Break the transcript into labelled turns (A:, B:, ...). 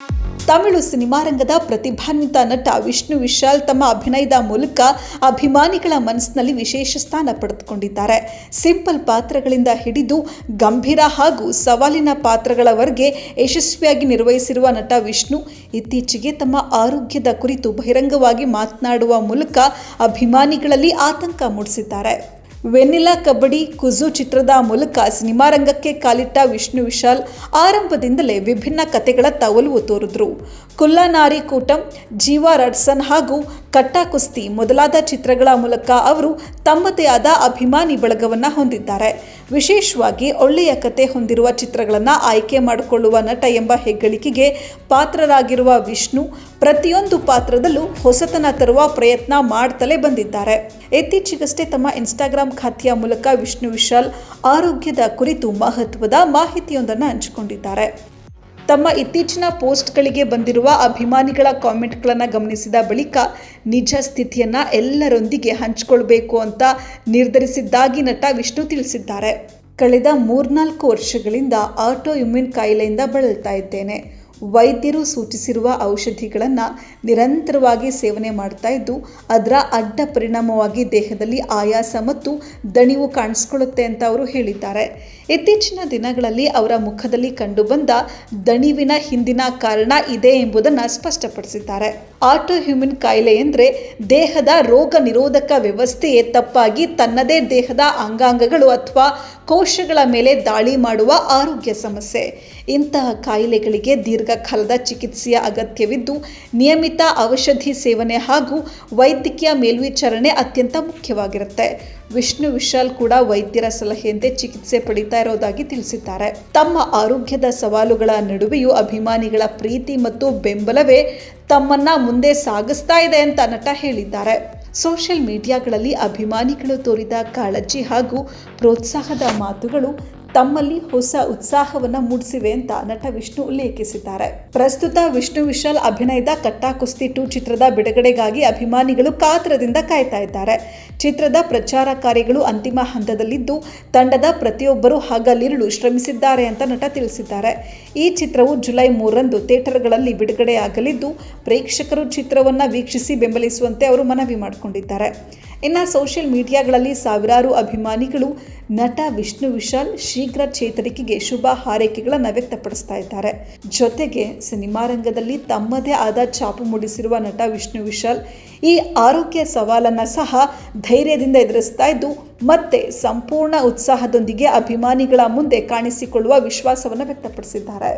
A: Tamil cinema ರಂಗದ ಪ್ರತಿಭಾನ್ವಿತ ನಟ ವಿಷ್ಣು ವಿಶಾಲ್ ತಮ್ಮ ಅಭಿನಯದ ಮೂಲಕ ಅಭಿಮಾನಿಗಳ ಮನಸ್ಸಿನಲ್ಲಿ ವಿಶೇಷ ಸ್ಥಾನ ಪಡೆದುಕೊಂಡಿದ್ದಾರೆ. ಸಿಂಪಲ್ ಪಾತ್ರಗಳಿಂದ ಹಿಡಿದು ಗಂಭೀರ ಹಾಗೂ ಸವಾಲಿನ ಪಾತ್ರಗಳವರೆಗೆ ಯಶಸ್ವಿಯಾಗಿ ನಿರ್ವಹಿಸಿರುವ ನಟ ವಿಷ್ಣು ಇತ್ತೀಚೆಗೆ ತಮ್ಮ ಆರೋಗ್ಯದ ಕುರಿತು ಬಹಿರಂಗವಾಗಿ ಮಾತನಾಡುವ ಮೂಲಕ ಅಭಿಮಾನಿಗಳಲ್ಲಿ ಆತಂಕ ಮೂಡಿಸಿದ್ದಾರೆ. ವೆನಿಲಾ ಕಬಡ್ಡಿ ಕುಜು ಚಿತ್ರದ ಮೂಲಕ ಸಿನಿಮಾ ರಂಗಕ್ಕೆ ಕಾಲಿಟ್ಟ ವಿಷ್ಣು ವಿಶಾಲ್ ಆರಂಭದಿಂದಲೇ ವಿಭಿನ್ನ ಕಥೆಗಳತ್ತ ಒಲವು ತೋರಿದ್ರು. ಕುಲ್ಲನಾರಿ ಕೂಟಂ, ಜೀವಾ ರಡ್ಸನ್ ಹಾಗೂ ಕಟ್ಟಾ ಕುಸ್ತಿ ಮೊದಲಾದ ಚಿತ್ರಗಳ ಮೂಲಕ ಅವರು ತಮ್ಮದೇ ಆದ ಅಭಿಮಾನಿ ಬಳಗವನ್ನು ಹೊಂದಿದ್ದಾರೆ. ವಿಶೇಷವಾಗಿ ಒಳ್ಳೆಯ ಕತೆ ಹೊಂದಿರುವ ಚಿತ್ರಗಳನ್ನು ಆಯ್ಕೆ ಮಾಡಿಕೊಳ್ಳುವ ನಟ ಎಂಬ ಹೆಗ್ಗಳಿಕೆಗೆ ಪಾತ್ರರಾಗಿರುವ ವಿಷ್ಣು ಪ್ರತಿಯೊಂದು ಪಾತ್ರದಲ್ಲೂ ಹೊಸತನ ತರುವ ಪ್ರಯತ್ನ ಮಾಡ್ತಲೇ ಬಂದಿದ್ದಾರೆ. ಇತ್ತೀಚೆಗಷ್ಟೇ ತಮ್ಮ ಇನ್ಸ್ಟಾಗ್ರಾಂ ಖಾತೆಯ ಮೂಲಕ ವಿಷ್ಣು ವಿಶಾಲ್ ಆರೋಗ್ಯದ ಕುರಿತು ಮಹತ್ವದ ಮಾಹಿತಿಯೊಂದನ್ನು ಹಂಚಿಕೊಂಡಿದ್ದಾರೆ. ತಮ್ಮ ಇತ್ತೀಚಿನ ಪೋಸ್ಟ್ಗಳಿಗೆ ಬಂದಿರುವ ಅಭಿಮಾನಿಗಳ ಕಾಮೆಂಟ್ಗಳನ್ನು ಗಮನಿಸಿದ ಬಳಿಕ ನಿಜ ಸ್ಥಿತಿಯನ್ನು ಎಲ್ಲರೊಂದಿಗೆ ಹಂಚಿಕೊಳ್ಬೇಕು ಅಂತ ನಿರ್ಧರಿಸಿದ್ದಾಗಿ ನಟ ವಿಷ್ಣು ತಿಳಿಸಿದ್ದಾರೆ. ಕಳೆದ 3-4 ವರ್ಷಗಳಿಂದ ಆಟೋ ಇಮ್ಯೂನ್ ಕಾಯಿಲೆಯಿಂದ ಬಳಲ್ತಾ ಇದ್ದೇನೆ. ವೈದ್ಯರು ಸೂಚಿಸಿರುವ ಔಷಧಿಗಳನ್ನು ನಿರಂತರವಾಗಿ ಸೇವನೆ ಮಾಡ್ತಾ ಇದ್ದು ಅದರ ಅಡ್ಡ ಪರಿಣಾಮವಾಗಿ ದೇಹದಲ್ಲಿ ಆಯಾಸ ಮತ್ತು ದಣಿವು ಕಾಣಿಸ್ಕೊಳ್ಳುತ್ತೆ ಅಂತ ಅವರು ಹೇಳಿದ್ದಾರೆ. ಇತ್ತೀಚಿನ ದಿನಗಳಲ್ಲಿ ಅವರ ಮುಖದಲ್ಲಿ ಕಂಡುಬಂದ ದಣಿವಿನ ಹಿಂದಿನ ಕಾರಣ ಇದೆ ಎಂಬುದನ್ನು ಸ್ಪಷ್ಟಪಡಿಸಿದ್ದಾರೆ. ಆಟೋ ಇಮ್ಯೂನ್ ಕಾಯಿಲೆ ಎಂದರೆ ದೇಹದ ರೋಗ ನಿರೋಧಕ ವ್ಯವಸ್ಥೆಯೇ ತಪ್ಪಾಗಿ ತನ್ನದೇ ದೇಹದ ಅಂಗಾಂಗಗಳು ಅಥವಾ ಕೋಶಗಳ ಮೇಲೆ ದಾಳಿ ಮಾಡುವ ಆರೋಗ್ಯ ಸಮಸ್ಯೆ. ಇಂತಹ ಕಾಯಿಲೆಗಳಿಗೆ ದೀರ್ಘಕಾಲದ ಚಿಕಿತ್ಸೆಯ ಅಗತ್ಯವಿದ್ದು ನಿಯಮಿತ ಔಷಧಿ ಸೇವನೆ ಹಾಗೂ ವೈದ್ಯಕೀಯ ಮೇಲ್ವಿಚಾರಣೆ ಅತ್ಯಂತ ಮುಖ್ಯವಾಗಿರುತ್ತೆ. ವಿಷ್ಣು ವಿಶಾಲ್ ಕೂಡ ವೈದ್ಯರ ಸಲಹೆಯಂತೆ ಚಿಕಿತ್ಸೆ ಪಡಿತಾ ಇರೋದಾಗಿ ತಿಳಿಸಿದ್ದಾರೆ. ತಮ್ಮ ಆರೋಗ್ಯದ ಸವಾಲುಗಳ ನಡುವೆಯೂ ಅಭಿಮಾನಿಗಳ ಪ್ರೀತಿ ಮತ್ತು ಬೆಂಬಲವೇ ತಮ್ಮನ್ನ ಮುಂದೆ ಸಾಗಿಸ್ತಾ ಇದೆ ಅಂತ ನಟ ಹೇಳಿದ್ದಾರೆ. ಸೋಷಿಯಲ್ ಮೀಡಿಯಾಗಳಲ್ಲಿ ಅಭಿಮಾನಿಗಳು ತೋರಿದ ಕಾಳಜಿ ಹಾಗೂ ಪ್ರೋತ್ಸಾಹದ ಮಾತುಗಳು ತಮ್ಮಲ್ಲಿ ಹೊಸ ಉತ್ಸಾಹವನ್ನು ಮೂಡಿಸಿವೆ ಅಂತ ನಟ ವಿಷ್ಣು ಉಲ್ಲೇಖಿಸಿದ್ದಾರೆ. ಪ್ರಸ್ತುತ ವಿಷ್ಣು ವಿಶಾಲ್ ಅಭಿನಯದ ಕಟ್ಟಾ ಕುಸ್ತಿ 2 ಚಿತ್ರದ ಬಿಡುಗಡೆಗಾಗಿ ಅಭಿಮಾನಿಗಳು ಕಾತರದಿಂದ ಕಾಯ್ತಾ ಇದ್ದಾರೆ. ಚಿತ್ರದ ಪ್ರಚಾರ ಕಾರ್ಯಗಳು ಅಂತಿಮ ಹಂತದಲ್ಲಿದ್ದು ತಂಡದ ಪ್ರತಿಯೊಬ್ಬರೂ ಹಗಲಿರುಳು ಶ್ರಮಿಸಿದ್ದಾರೆ ಅಂತ ನಟ ತಿಳಿಸಿದ್ದಾರೆ. ಈ ಚಿತ್ರವು ಜುಲೈ 3ರಂದು ಥಿಯೇಟರ್ಗಳಲ್ಲಿ ಬಿಡುಗಡೆಯಾಗಲಿದ್ದು ಪ್ರೇಕ್ಷಕರು ಚಿತ್ರವನ್ನು ವೀಕ್ಷಿಸಿ ಬೆಂಬಲಿಸುವಂತೆ ಅವರು ಮನವಿ ಮಾಡಿಕೊಂಡಿದ್ದಾರೆ. ಇನ್ನು ಸೋಷಿಯಲ್ ಮೀಡಿಯಾಗಳಲ್ಲಿ ಸಾವಿರಾರು ಅಭಿಮಾನಿಗಳು ನಟ ವಿಷ್ಣು ವಿಶಾಲ್ ಶೀಘ್ರ ಚೇತರಿಕೆಗೆ ಶುಭ ಹಾರೈಕೆಗಳನ್ನು ವ್ಯಕ್ತಪಡಿಸ್ತಾ ಇದ್ದಾರೆ. ಜೊತೆಗೆ ಸಿನಿಮಾ ರಂಗದಲ್ಲಿ ತಮ್ಮದೇ ಆದ ಛಾಪು ಮೂಡಿಸಿರುವ ನಟ ವಿಷ್ಣು ವಿಶಾಲ್ ಈ ಆರೋಗ್ಯ ಸವಾಲನ್ನು ಸಹ ಧೈರ್ಯದಿಂದ ಎದುರಿಸ್ತಾ ಇದ್ದು ಮತ್ತೆ ಸಂಪೂರ್ಣ ಉತ್ಸಾಹದೊಂದಿಗೆ ಅಭಿಮಾನಿಗಳ ಮುಂದೆ ಕಾಣಿಸಿಕೊಳ್ಳುವ ವಿಶ್ವಾಸವನ್ನು ವ್ಯಕ್ತಪಡಿಸಿದ್ದಾರೆ.